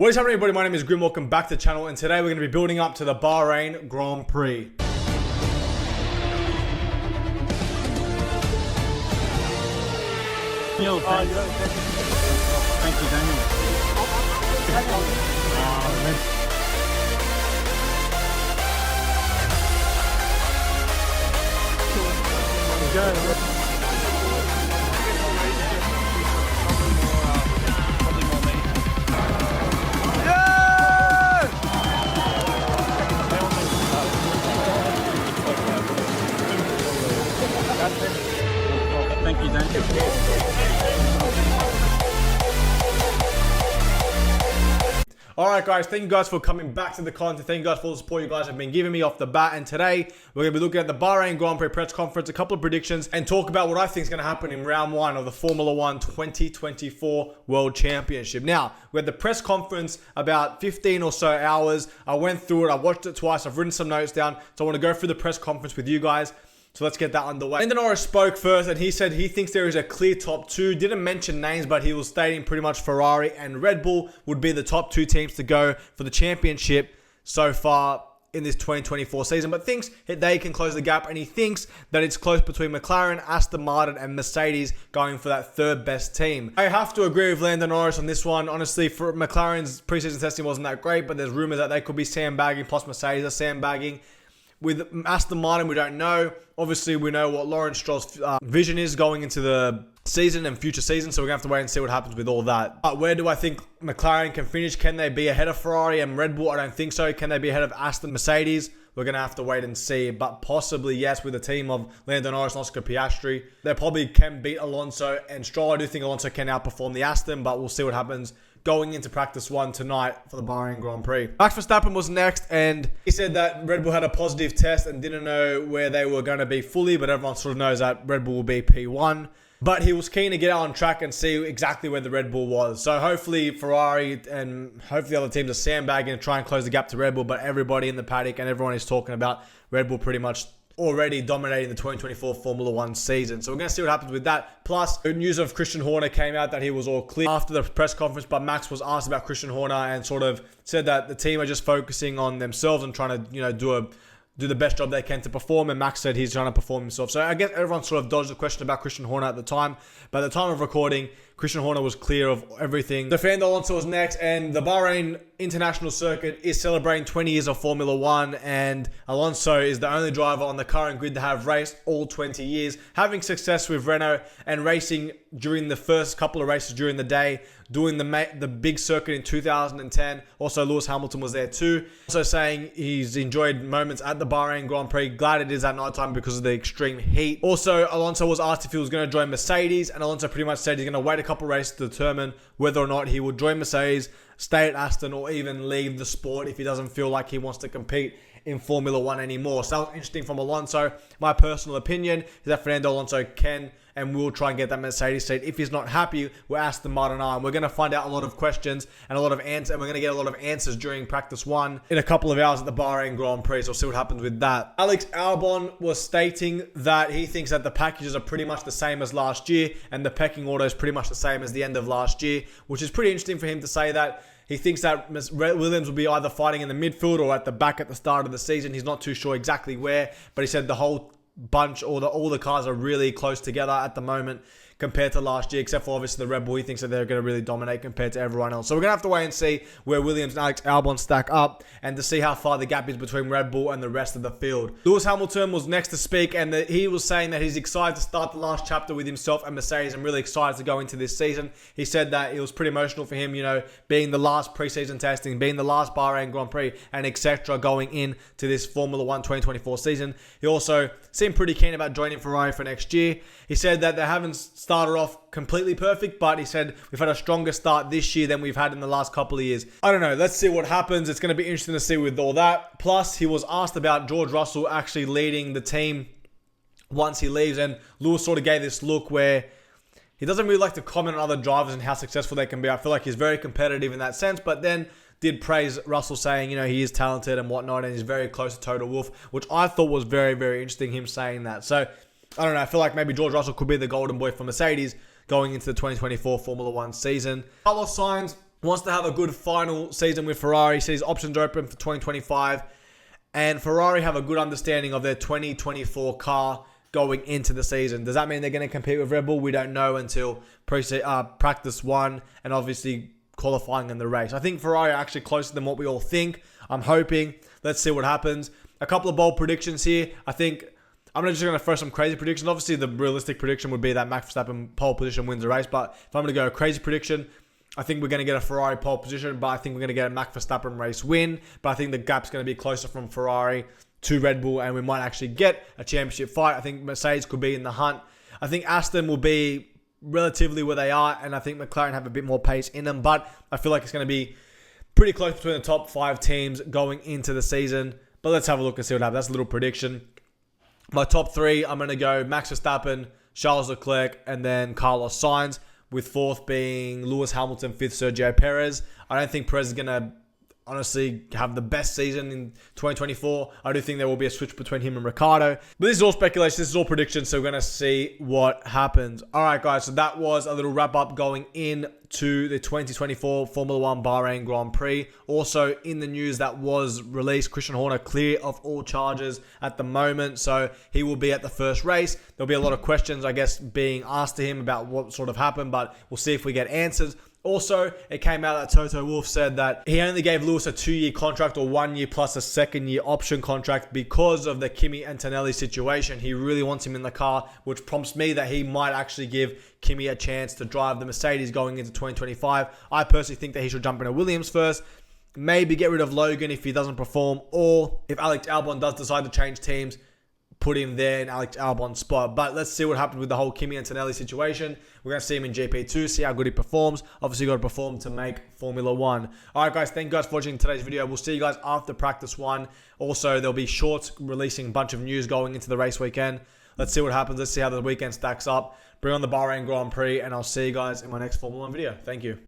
What is happening, everybody? My name is Grim. Welcome back to the channel, and today we're going to be building up to the Bahrain Grand Prix. Thank you, Daniel. Thank you, Daniel. Alright guys, thank you guys for coming back to the content. Thank you guys for all the support you guys have been giving me off the bat. And today, we're going to be looking at the Bahrain Grand Prix press conference, a couple of predictions, and talk about what I think is going to happen in round one of the Formula 1 2024 World Championship. Now, we had the press conference about 15 or so hours. I went through it, I watched it twice, I've written some notes down, so I want to go through the press conference with you guys. So let's get that underway. Lando Norris spoke first, and he said he thinks there is a clear top two. Didn't mention names, but he was stating pretty much Ferrari and Red Bull would be the top two teams to go for the championship so far in this 2024 season, but thinks they can close the gap, and he thinks that it's close between McLaren, Aston Martin, and Mercedes going for that third best team. I have to agree with Lando Norris on this one. Honestly, for McLaren's preseason testing wasn't that great, but there's rumors that they could be sandbagging, plus Mercedes are sandbagging. With Aston Martin, we don't know. Obviously, we know what Lawrence Stroll's vision is going into the season and future seasons, so we're going to have to wait and see what happens with all that. But where do I think McLaren can finish? Can they be ahead of Ferrari and Red Bull? I don't think so. Can they be ahead of Aston Mercedes? We're going to have to wait and see, but possibly yes, with a team of Lando Norris and Oscar Piastri. They probably can beat Alonso and Stroll. I do think Alonso can outperform the Aston, but we'll see what happens going into practice one tonight for the Bahrain Grand Prix. Max Verstappen was next, and he said that Red Bull had a positive test and didn't know where they were going to be fully, but everyone sort of knows that Red Bull will be P1. But he was keen to get out on track and see exactly where the Red Bull was. So hopefully Ferrari and hopefully other teams are sandbagging and try and close the gap to Red Bull, but everybody in the paddock and everyone is talking about Red Bull pretty much already dominating the 2024 Formula 1 season. So we're going to see what happens with that. Plus, the news of Christian Horner came out that he was all clear after the press conference, but Max was asked about Christian Horner and sort of said that the team are just focusing on themselves and trying to, do the best job they can to perform, and Max said he's trying to perform himself. So I guess everyone sort of dodged the question about Christian Horner at the time. But at the time of recording, Christian Horner was clear of everything. Fernando Alonso was next, and the Bahrain International Circuit is celebrating 20 years of Formula 1, and Alonso is the only driver on the current grid to have raced all 20 years, having success with Renault and racing during the first couple of races during the day, doing the big circuit in 2010. Also, Lewis Hamilton was there too. Also saying he's enjoyed moments at the Bahrain Grand Prix. Glad it is at night time because of the extreme heat. Also, Alonso was asked if he was going to join Mercedes, and Alonso pretty much said he's going to wait a couple of races to determine whether or not he would join Mercedes, stay at Aston, or even leave the sport if he doesn't feel like he wants to compete in Formula 1 anymore. So that was interesting from Alonso. My personal opinion is that Fernando Alonso can and will try and get that Mercedes seat. If he's not happy, we're Aston Martin and we're going to find out a lot of questions and a lot of answers, and we're going to get a lot of answers during practice one in a couple of hours at the Bahrain Grand Prix. So we'll see what happens with that. Alex Albon was stating that he thinks that the packages are pretty much the same as last year, and the pecking order is pretty much the same as the end of last year, which is pretty interesting for him to say that. He thinks that Williams will be either fighting in the midfield or at the back at the start of the season. He's not too sure exactly where, but he said the whole bunch, or all the cars are really close together at the moment compared to last year, except for obviously the Red Bull. He thinks that they're going to really dominate compared to everyone else. So we're going to have to wait and see where Williams and Alex Albon stack up, and to see how far the gap is between Red Bull and the rest of the field. Lewis Hamilton was next to speak, and he was saying that he's excited to start the last chapter with himself and Mercedes, and really excited to go into this season. He said that it was pretty emotional for him, being the last preseason testing, being the last Bahrain Grand Prix, and etc. going into this Formula 1 2024 season. He also seemed pretty keen about joining Ferrari for next year. He said that they haven't started off completely perfect, but he said we've had a stronger start this year than we've had in the last couple of years. I don't know. Let's see what happens. It's going to be interesting to see with all that. Plus, he was asked about George Russell actually leading the team once he leaves, and Lewis sort of gave this look where he doesn't really like to comment on other drivers and how successful they can be. I feel like he's very competitive in that sense, but then did praise Russell, saying, he is talented and whatnot, and he's very close to Toto Wolff, which I thought was very, very interesting, him saying that. So, I don't know. I feel like maybe George Russell could be the golden boy for Mercedes going into the 2024 Formula 1 season. Carlos Sainz wants to have a good final season with Ferrari, sees options open for 2025, and Ferrari have a good understanding of their 2024 car going into the season. Does that mean they're going to compete with Red Bull? We don't know until practice 1 and obviously qualifying in the race. I think Ferrari are actually closer than what we all think. I'm hoping. Let's see what happens. A couple of bold predictions here. I think I'm just going to throw some crazy predictions. Obviously, the realistic prediction would be that Max Verstappen pole position wins the race. But if I'm going to go a crazy prediction, I think we're going to get a Ferrari pole position, but I think we're going to get a Max Verstappen race win. But I think the gap's going to be closer from Ferrari to Red Bull, and we might actually get a championship fight. I think Mercedes could be in the hunt. I think Aston will be relatively where they are, and I think McLaren have a bit more pace in them. But I feel like it's going to be pretty close between the top 5 teams going into the season. But let's have a look and see what happens. That's a little prediction. My top 3, I'm going to go Max Verstappen, Charles Leclerc, and then Carlos Sainz, with 4th being Lewis Hamilton, 5th Sergio Perez. I don't think Perez is going to honestly have the best season in 2024. I do think there will be a switch between him and Ricciardo. But this is all speculation. This is all predictions. So we're going to see what happens. All right, guys. So that was a little wrap up going into the 2024 Formula 1 Bahrain Grand Prix. Also in the news that was released, Christian Horner clear of all charges at the moment. So he will be at the first race. There'll be a lot of questions, I guess, being asked to him about what sort of happened. But we'll see if we get answers. Also, it came out that Toto Wolff said that he only gave Lewis a 2-year contract or 1 year plus a 2nd-year option contract because of the Kimi Antonelli situation. He really wants him in the car, which prompts me that he might actually give Kimi a chance to drive the Mercedes going into 2025. I personally think that he should jump into Williams first, maybe get rid of Logan if he doesn't perform, or if Alex Albon does decide to change teams, put him there in Alex Albon's spot. But let's see what happens with the whole Kimi Antonelli situation. We're going to see him in GP2, see how good he performs. Obviously, got to perform to make Formula 1. All right, guys, thank you guys for watching today's video. We'll see you guys after practice 1. Also, there'll be shorts releasing a bunch of news going into the race weekend. Let's see what happens. Let's see how the weekend stacks up. Bring on the Bahrain Grand Prix, and I'll see you guys in my next Formula 1 video. Thank you.